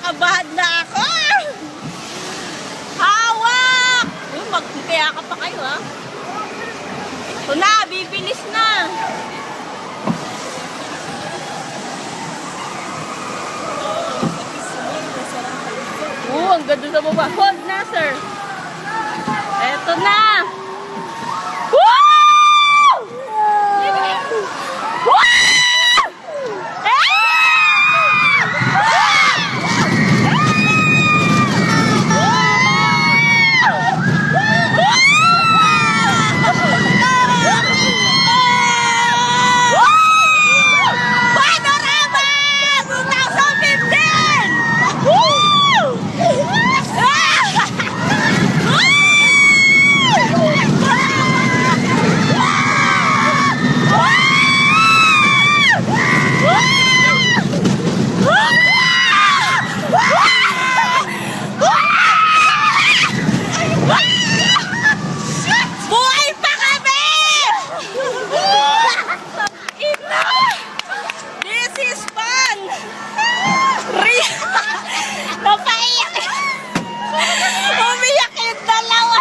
kinakabahan na ako. Hawak! Uy, magkaya ka pa kayo, ha? Ito na, bibilis na. Ang ganda sa baba. Hold na, sir. Eto na. Woo! Woo! Umiyak yung dalawa.